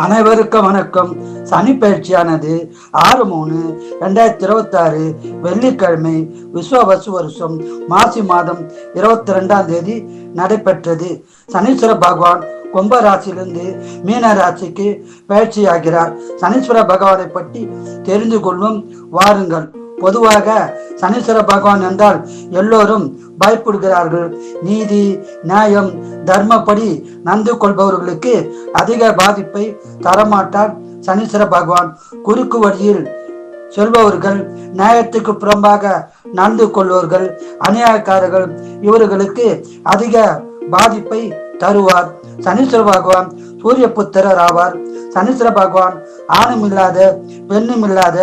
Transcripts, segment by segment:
அனைவருக்கும் வணக்கம். சனி பயிற்சியானது 6/3/2026 வெள்ளிக்கிழமை விஸ்வவசு வருஷம் மாசி மாதம் 22 நடைபெற்றது. சனீஸ்வர பகவான் கும்ப ராசியிலிருந்து மீன ராசிக்கு பயிற்சியாகிறார். சனீஸ்வர பகவானை பற்றி தெரிந்து கொள்ளும் வாருங்கள். பொதுவாக சனீஸ்வர பகவான் என்றால் எல்லோரும் பயப்படுகிறார்கள். நீதி, நியாயம், தர்மப்படி நடந்து கொள்பவர்களுக்கு அதிக பாதிப்பை தரமாட்டார் சனீஸ்வர பகவான். குறுக்கு வழியில் செல்பவர்கள், நியாயத்துக்கு புறம்பாக நடந்து கொள்வர்கள், அநியாயக்காரர்கள் இவர்களுக்கு அதிக பாதிப்பை தருவார். சனீஸ்வர பகவான் சூரிய புத்திரர் ஆவார். சனீஸ்வர பகவான் ஆணும் இல்லாத பெண்ணும் இல்லாத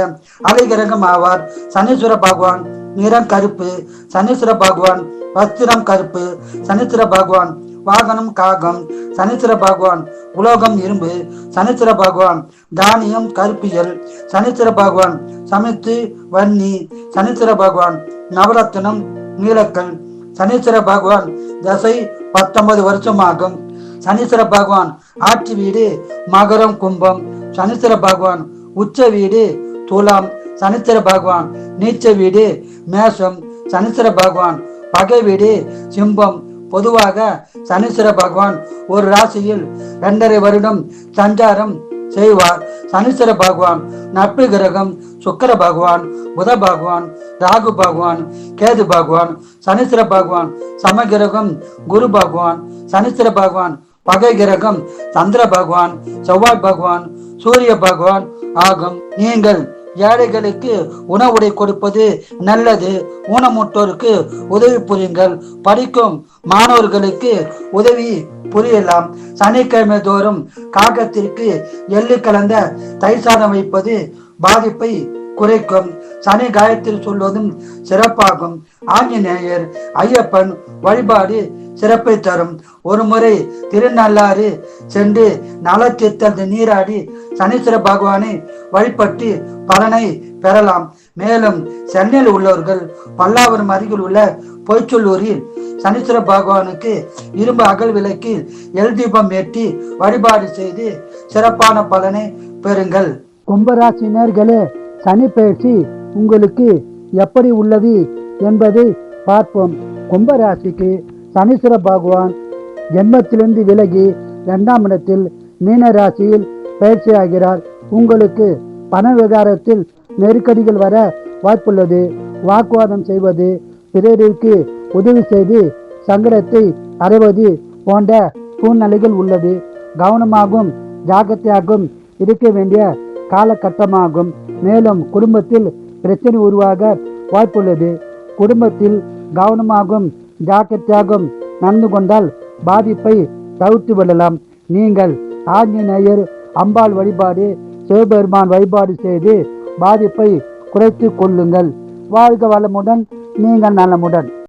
அலைகிரகம் ஆவார். சனீஸ்வர பகவான் நிறம் கருப்பு. சனீஸ்வர பகவான் வஸ்திரம் கருப்பு. சனீஸ்வர பகவான் வாகனம் காகம். சனீஸ்வர பகவான் உலோகம் இரும்பு. சனீஸ்வர பகவான் தானியம் கருப்பியல். சனீஸ்வர பகவான் சமைத்து வன்னி. சனீஸ்வர பகவான் நவரத்னம் நீலக்கல். சனீஸ்வர பகவான் தசை 19 வருஷமாகும். சனீஸ்வர பகவான் ஆட்சி வீடு மகரம் கும்பம். சனீஸ்வர பகவான் உச்ச வீடு துலாம். சனீஸ்வர பகவான் நீச்ச வீடு மேஷம். சனீஸ்வர பகவான் பகை வீடு சிம்பம். பொதுவாக சனீஸ்வர பகவான் ஒரு ராசியில் 2.5 வருடம் சஞ்சாரம் செய்வார். சனீஸ்வர பகவான் நட்பு கிரகம் சுக்கிர பகவான், புத பகவான், ராகு பகவான், கேது பகவான். சனீஸ்வர பகவான் சமகிரகம் குரு பகவான். சனீஸ்வர பகவான் பகை கிரகம் சந்திர பகவான், செவ்வாய் பகவான், சூரிய பகவான் ஆகும். நீங்கள் ஏழைகளுக்கு உணவுடை கொடுப்பது நல்லது. ஊனமுற்றோருக்கு உதவி புரியுங்கள். படிக்கும் மாணவர்களுக்கு உதவி புரியலாம். சனிக்கிழமை தோறும் காகத்திற்கு எள்ளு கலந்த தயிர் சாதம் வைப்பது பாதிப்பை குறைக்கும். சனி காயத்ரி சொல்வதும் சிறப்பாகும். ஆஞ்சநேயர், ஐயப்பன் வழிபாடு சிறப்பை தரும். ஒரு முறை திருநள்ளாறு சென்று நலத்தீர்த்த நீராடி சனீஸ்வர பகவானை வழிபட்டு பலனை பெறலாம். மேலும் சென்னையில் உள்ளவர்கள் பல்லாவரம் அருகில் உள்ள பொய்ச்சொல்லூரில் சனீஸ்வர பகவானுக்கு இரும்பு அகல் விளக்கி எல் தீபம் ஏற்றி வழிபாடு செய்து சிறப்பான பலனை பெறுங்கள். கும்பராசினர்களே, சனி பயிற்சி உங்களுக்கு எப்படி உள்ளது என்பதை பார்ப்போம். கும்பராசிக்கு சனீஸ்வர பகவான் ஜென்மத்திலிருந்து விலகி 2ஆம் இடத்தில் மீன ராசியில் பயிற்சியாகிறார். உங்களுக்கு பண விவகாரத்தில் நெருக்கடிகள் வர வாய்ப்புள்ளது. வாக்குவாதம் செய்வது, பிறருக்கு உதவி செய்து சங்கடத்தை அடைவது போன்ற சூழ்நிலைகள் உள்ளது. கவனமாகவும் ஜாக்கிரதையாகவும் இருக்க வேண்டிய காலகட்டமாகும். மேலும் குடும்பத்தில் பிரச்சனை உருவாக வாய்ப்புள்ளது. குடும்பத்தில் கவனமாகவும் ஜாக்கிரதையாகவும் நடந்து கொண்டால் பாதிப்பை தவிர்த்து விடலாம். நீங்கள் ஆஞ்சநேயர், அம்பாள் வழிபாடு, சிவபெருமான் வழிபாடு செய்து பாதிப்பை குறைத்து கொள்ளுங்கள். வாழ்க வளமுடன், நீங்கள் நலமுடன்.